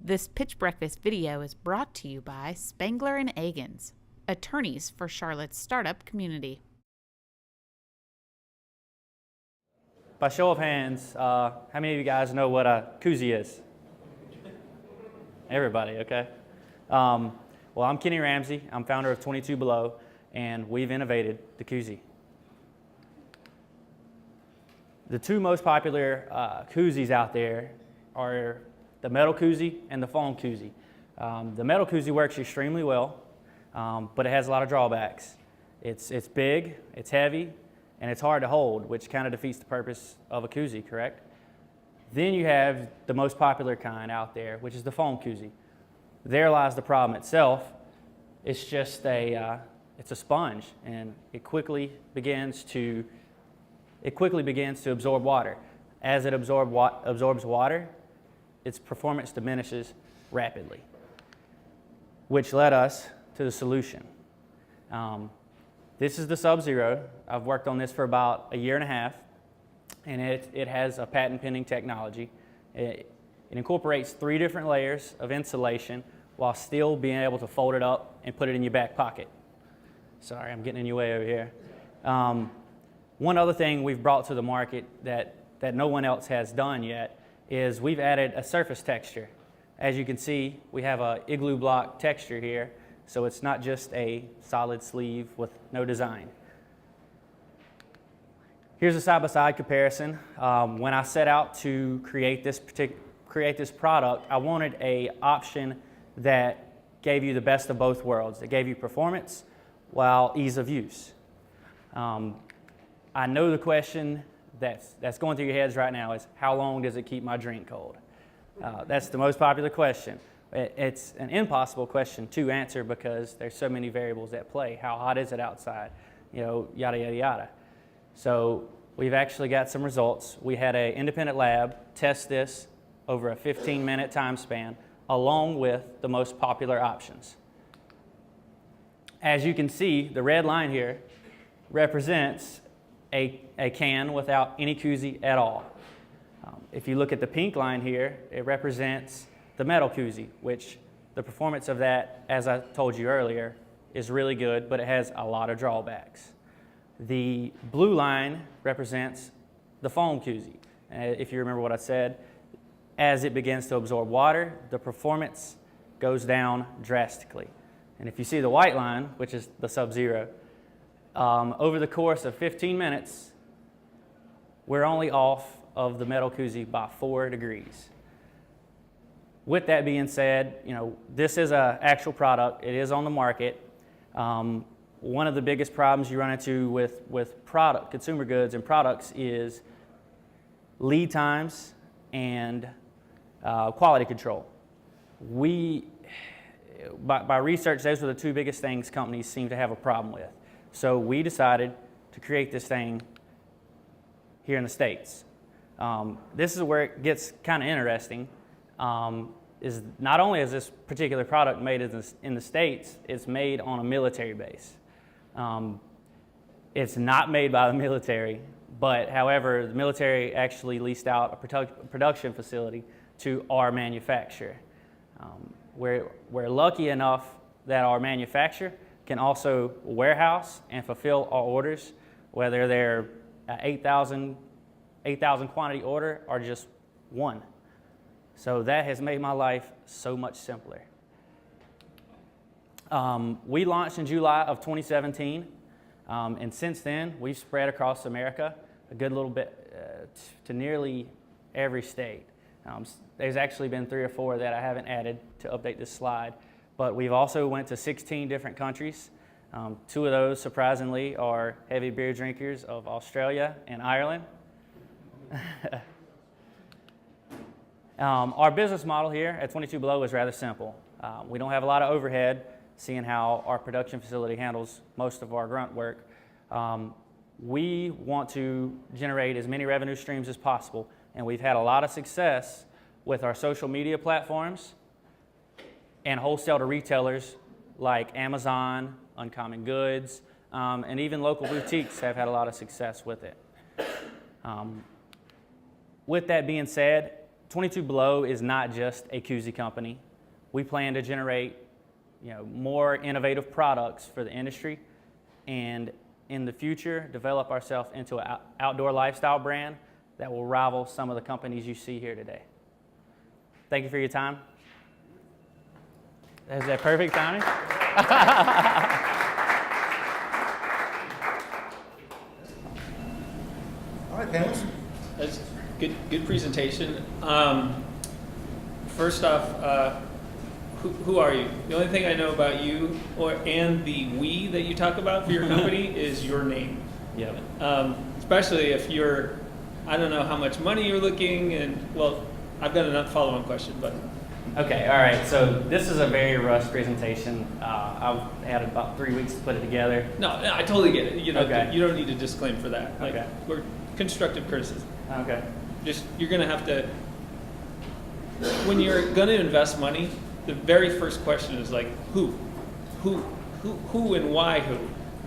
This Pitch Breakfast video is brought to you by Spangler and Agins, attorneys for Charlotte's startup community. By show of hands, how many of you guys know what a koozie is? Everybody, okay. Well, I'm Kenny Ramsey. I'm founder of 22below, and we've innovated the koozie. The two most popular koozies out there are the metal koozie and the foam koozie. The metal koozie works extremely well, but it has a lot of drawbacks. It's big, it's heavy, and it's hard to hold, which kind of defeats the purpose of a koozie, correct? Then you have the most popular kind out there, which is the foam koozie. There lies the problem itself. It's just it's a sponge, and it quickly begins to absorb water. As it absorbs water, its performance diminishes rapidly, which led us to the solution. This is the Sub-Zero. I've worked on this for about a year and a half, and it has a patent-pending technology. It incorporates 3 different layers of insulation while still being able to fold it up and put it in your back pocket. Sorry, I'm getting in your way over here. One other thing we've brought to the market that no one else has done yet is we've added a surface texture. As you can see, we have a igloo block texture here, so it's not just a solid sleeve with no design. Here's a side-by-side comparison. When I set out to create this product, I wanted an option that gave you the best of both worlds. It gave you performance while ease of use. I know the question that's going through your heads right now is, how long does it keep my drink cold? That's the most popular question. It's an impossible question to answer because there's so many variables at play. How hot is it outside? You know, yada, yada, yada. So we've actually got some results. We had an independent lab test this over a 15-minute time span along with the most popular options. As you can see, the red line here represents a can without any koozie at all. If you look at the pink line here, it represents the metal koozie, which the performance of that, as I told you earlier, is really good, but it has a lot of drawbacks. The blue line represents the foam koozie. If you remember what I said, as it begins to absorb water, the performance goes down drastically. And if you see the white line, which is the Sub-Zero, over the course of 15 minutes, we're only off of the metal koozie by 4 degrees. With that being said, you know, this is an actual product. It is on the market. One of the biggest problems you run into with consumer goods and products is lead times and quality control. By research, those are the 2 biggest things companies seem to have a problem with. So we decided to create this thing here in the States. This is where it gets kind of interesting. Is not only is this particular product made in the States, it's made on a military base. It's not made by the military, but however, the military actually leased out a production facility to our manufacturer. We're lucky enough that our manufacturer can also warehouse and fulfill our orders, whether they're 8,000 quantity order or just 1. So that has made my life so much simpler. We launched in July of 2017, and since then we've spread across America a good little bit to nearly every state. There's actually been 3 or 4 that I haven't added to update this slide, but we've also went to 16 different countries. 2 of those, surprisingly, are heavy beer drinkers of Australia and Ireland. Our business model here at 22below is rather simple. We don't have a lot of overhead, seeing how our production facility handles most of our grunt work. We want to generate as many revenue streams as possible, and we've had a lot of success with our social media platforms and wholesale to retailers like Amazon, Uncommon Goods, and even local boutiques have had a lot of success with it. With that being said, 22below is not just a koozie company. We plan to generate more innovative products for the industry, and in the future develop ourselves into an outdoor lifestyle brand that will rival some of the companies you see here today. Thank you for your time. Is that perfect timing? All right, panelists. That's good presentation. First off, who are you? The only thing I know about you and the we that you talk about for your company is your name. Yep. Especially if you're, I don't know how much money you're looking, and well, I've got a follow-on question, but. Okay, all right, so this is a very rushed presentation. I've had about 3 weeks to put it together. No, I totally get it. Okay. You don't need a disclaimer for that. Like, Okay. we're constructive criticism. Okay. Just, you're gonna have to, when you're gonna invest money, the very first question is like, who and why who?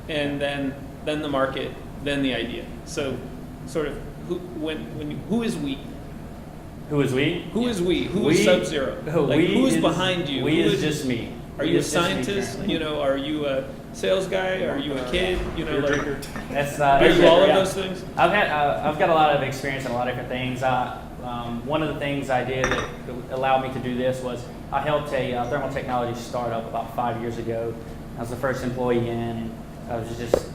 And then the market, then the idea. So sort of who is we? Who is we? Who is we? Who We- is Sub-Zero? Like, we who's is- behind you? We Who is just me. Are We you a is just me scientist? currently. Are you a sales guy? Are you a kid? Like, That's are you all of yeah. those things? I've got a lot of experience in a lot of different things. One of the things I did that allowed me to do this was I helped a thermal technology startup about 5 years ago. I was the first employee in, and I was just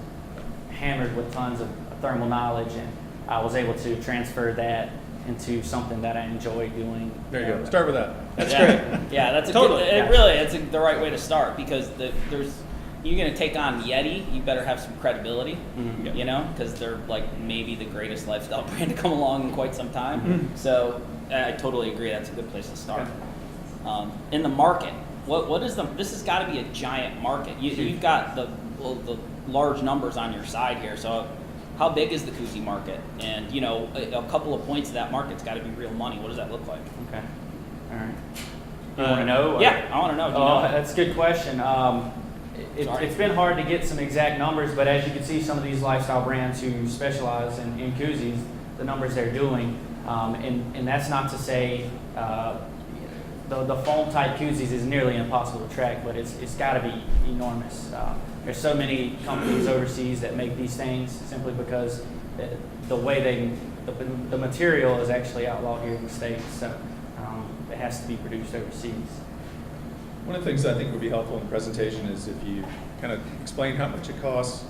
hammered with tons of thermal knowledge, and I was able to transfer that into something that I enjoy doing. There you go. Start with that. That's yeah. great. Yeah, that's a Totally. good, Yeah. it's the right way to start, because you're going to take on Yeti, you better have some credibility, Mhm. because they're like maybe the greatest lifestyle brand to come along in quite some time. So I totally agree, that's a good place to start. In the market, what is this has got to be a giant market. You've got the large numbers on your side here, so how big is the koozie market? And a couple of points of that market's got to be real money. What does that look like? Okay. All right. You want to know? Yeah, I want to know. Do you Oh, know? that's a good question. Sorry. It's been hard to get some exact numbers, but as you can see, some of these lifestyle brands who specialize in koozies, the numbers they're doing, and that's not to say the foam type koozies is nearly impossible to track, but it's got to be enormous. There's so many companies overseas that make these things simply because the way the material is actually outlawed here in the States, so it has to be produced overseas. One of the things I think would be helpful in the presentation is if you kind of explain how much it costs.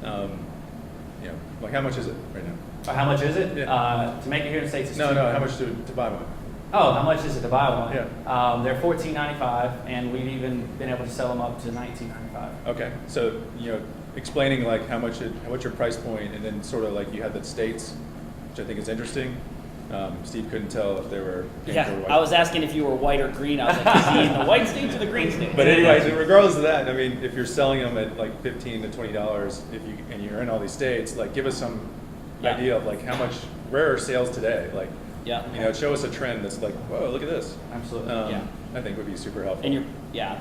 Like how much is it right now? How much is it? Yeah. To make it here in the States? It's No, cheap. how much to buy one? Oh, how much is it to buy one? Yeah. They're $14.95, and we've even been able to sell them up to $19.95. Okay, so explaining like what's your price point, and then sort of like you had the states, which I think is interesting. Steve couldn't tell if they were pink Yeah, or white. I was asking if you were white or green. I was like, is he in the white states or the green states? But anyways, regardless of that, I mean, if you're selling them at like $15 to $20, and you're in all these states, like give us some Yeah. idea of like how much, where are sales today? Like, Yeah. show us a trend that's like, whoa, look at this. Absolutely. Yeah. I think would be super helpful. And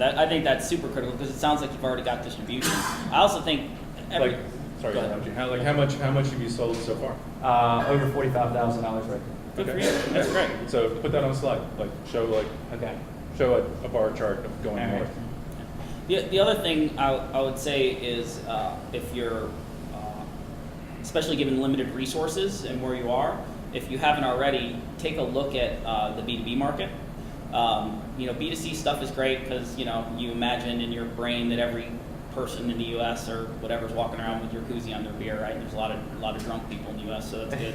I think that's super critical, because it sounds like you've already got distribution. I also think Sorry Go to ahead. interrupt you. How much have you sold so far? Over $45,000 right good for Okay. you. That's great. So put that on a slide. Like show there. Okay. a bar chart of going All right. north. The other thing I would say is if you're, especially given limited resources and where you are, if you haven't already, take a look at the B2B market. B2C stuff is great because you imagine in your brain that every person in the U.S. or whatever's walking around with your koozie on their beer, right? There's a lot of drunk people in the U.S., so that's good.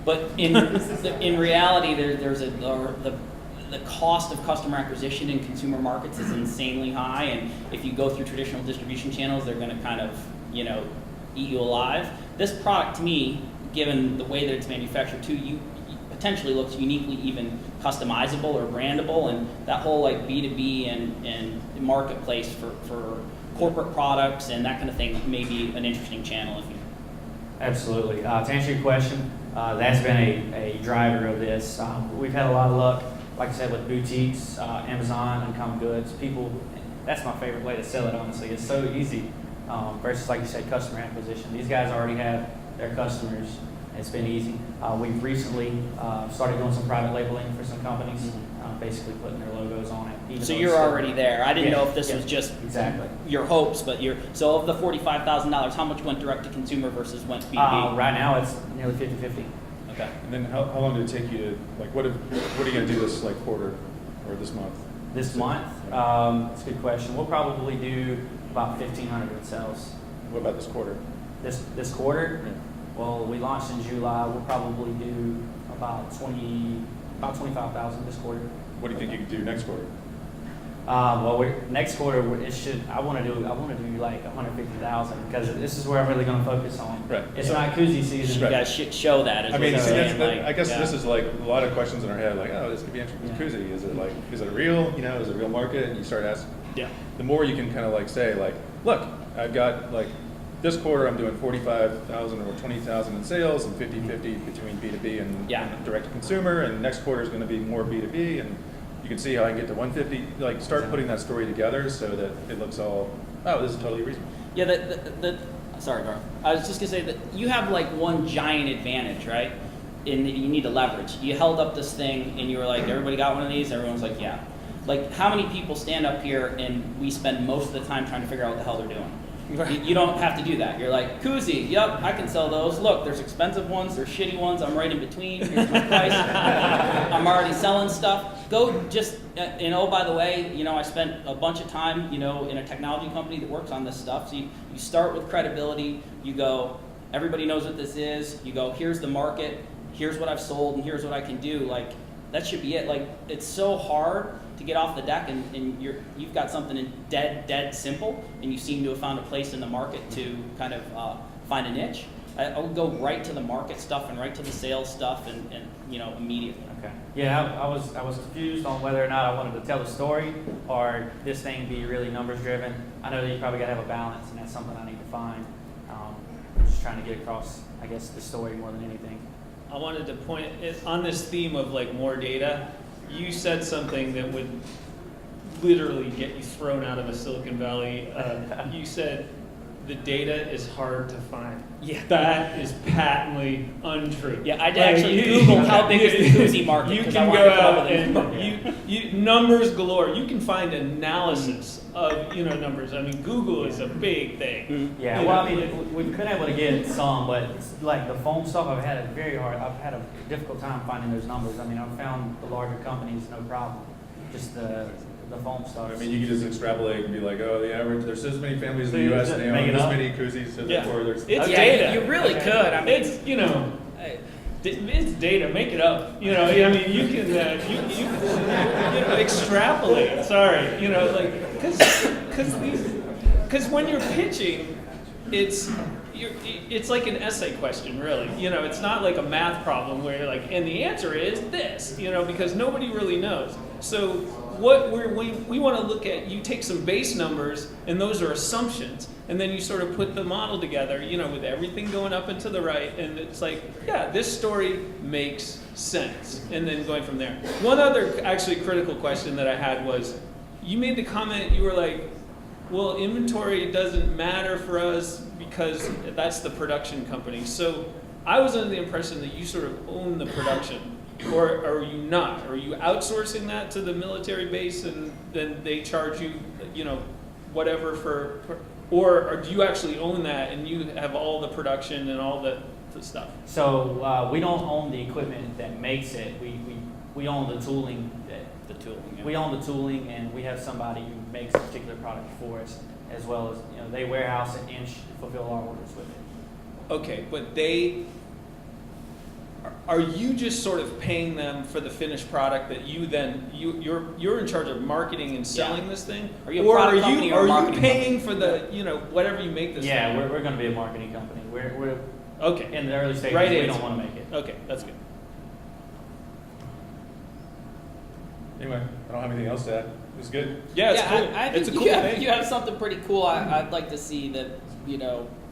But in reality, there's the cost of customer acquisition in consumer markets is insanely high, and if you go through traditional distribution channels, they're going to kind of eat you alive. This product, to me, given the way that it's manufactured, too, potentially looks uniquely even customizable or brandable, and that whole like B2B and marketplace for corporate products and that kind of thing may be an interesting channel if you. Absolutely. To answer your question, that's been a driver of this. We've had a lot of luck, like I said, with boutiques, Amazon, Uncommon Goods. People, that's my favorite way to sell it, honestly. It's so easy versus, like you said, customer acquisition. These guys already have their customers It's been easy. We've recently started doing some private labeling for some companies, basically putting their logos on it. even So though you're it's still- already there. I didn't Yeah, know if this yeah, was just exactly. your hopes, but so of the $45,000, how much went direct to consumer versus went B2B? Right now, it's nearly 50-50. Okay. And then how long did it take you to, like, what are you gonna do this, like, quarter or this month? This month, that's a good question. We'll probably do about 1,500 sales. What about this quarter? This quarter, well, we launched in July. We'll probably do about 25,000 this quarter. What do you think you can do next quarter? Well, next quarter it should. I want to do like 150,000 because this is where I'm really going to focus on. Right. It's not koozie season. You guys should show that as I mean, what see, you're that's, saying, I guess yeah. this is like a lot of questions in our head, like, oh, this could be interesting. Yeah. Koozie, is it real? You know, is it a real market? And you start asking. Yeah. The more you can kind of like say, like, look, I've got like this quarter I'm doing 45,000 or 20,000 in sales and 50-50 between B2B and, Yeah. and direct to consumer, and next quarter is going to be more B2B, and you can see how I can get to 150. Like, start putting that story together so that it looks all, oh, this is totally reasonable. Yeah, sorry, Garth. I was just gonna say that you have like one giant advantage, right? And you need to leverage. You held up this thing and you were like, everybody got one of these? Everyone's like, yeah. Like, how many people stand up here and we spend most of the time trying to figure out what the hell they're doing? You don't have to do that. You're like, koozie, yep, I can sell those. Look, there's expensive ones, there's shitty ones, I'm right in between, here's my price. I'm already selling stuff. Go just, and oh, by the way, you know, I spent a bunch of time, you know, in a technology company that works on this stuff. So you start with credibility, you go, everybody knows what this is, you go, here's the market, here's what I've sold, and here's what I can do. Like, that should be it. Like, it's so hard to get off the deck, and you've got something in dead simple, and you seem to have found a place in the market to kind of find a niche. I would go right to the market stuff and right to the sales stuff, and you know, immediately. Okay. Yeah, I was confused on whether or not I wanted to tell the story or this thing be really numbers driven. I know that you probably got to have a balance, and that's something I need to find. I'm just trying to get across, I guess, the story more than anything. I wanted to point on this theme of like more data. You said something that would literally get you thrown out of a Silicon Valley. You said the data is hard to find. Yeah. That is patently untrue. Yeah, I actually Googled how big is the koozie market. You 'cause can I wanted go to come up out with a and you numbers galore. You can find analysis of numbers. I mean, Google is a big thing. Yeah, You well, know, I mean, we've been able to get some, but it's like the foam stuff, I've had a difficult time finding those numbers. I mean, I've found the larger companies, no problem. Just the foam stuff. I mean, you can just extrapolate and be like, oh, the average, there's this many families in So the you U.S. just and they make own it this up? many koozies, so Yeah. therefore there's. It's Yeah, data. you really Okay. could. I mean, It's data. Make it up. I mean, you can extrapolate. Sorry, like because when you're pitching, it's like an essay question, really. It's not like a math problem where you're like, and the answer is this. Because nobody really knows. So what we want to look at, you take some base numbers, and those are assumptions. And then you sort of put the model together, with everything going up and to the right, and it's like, yeah, this story makes sense. And then going from there. One other actually critical question that I had was, you made the comment, you were like, well, inventory doesn't matter for us because that's the production company. So I was under the impression that you sort of own the production. Or are you not? Are you outsourcing that to the military base and then they charge you, whatever or do you actually own that and you have all the production and all the stuff? So we don't own the equipment that makes it. We own the tooling. the tooling. Yeah. We own the tooling, and we have somebody who makes a particular product for us, as well as they warehouse it and fulfill our orders with it. Okay, but are you just sort of paying them for the finished product that you then you're in charge of marketing and selling this thing? Are you a or product are company you or a are you marketing paying for the whatever you make this Yeah, thing? we're going to be a marketing company. We're Okay. in the early stages. Right we answer. don't want to make it. Okay, that's good. Anyway, I don't have anything else to add. It was good. Yeah, it's yeah, cool. I It's a think cool you thing. have something pretty cool. I'd like to see that,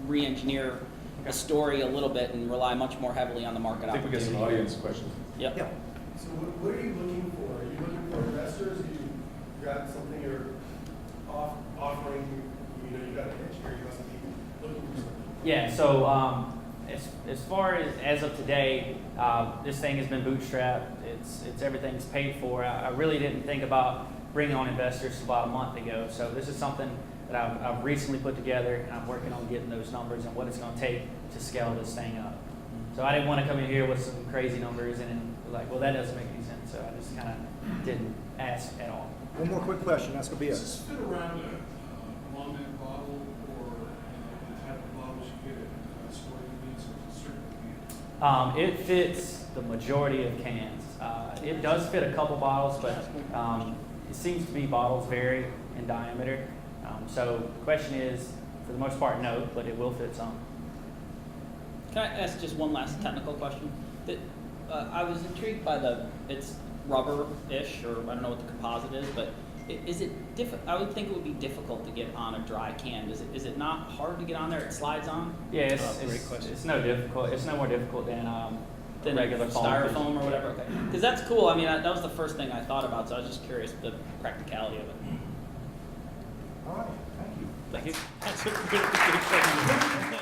re-engineer the story a little bit and rely much more heavily on the market I think we get some opportunity. audience questions. Yep. Yeah. So what are you looking for? Are you looking for investors? You got something you're offering, you got a pitch here, you must be looking for something. Yeah, so As far as of today, this thing has been bootstrapped. It's everything's paid for. I really didn't think about bringing on investors about a month ago. So this is something that I've recently put together, and I'm working on getting those numbers and what it's going to take to scale this thing up. So I didn't want to come in here with some crazy numbers and then like, well, that doesn't make any sense. So I just kind of didn't ask at all. One more quick question, that's gonna be Does it. this fit around a long-neck bottle or the type of bottles you get at sporting events or certain events? It fits the majority of cans. It does fit a couple bottles, but it seems to be bottles vary in diameter. So the question is, for the most part, no, but it will fit some. Can I ask just one last technical question? I was intrigued by it's rubber-ish, or I don't know what the composite is, but is it I would think it would be difficult to get on a dry can. Is it not hard to get on there? It slides on? Yeah, Great question. it's no difficult. It's no more difficult than regular foam. styrofoam or whatever. Okay, because that's cool. I mean, that was the first thing I thought about, so I was just curious the practicality of it. All right, thank you. Thank you. That's a good question.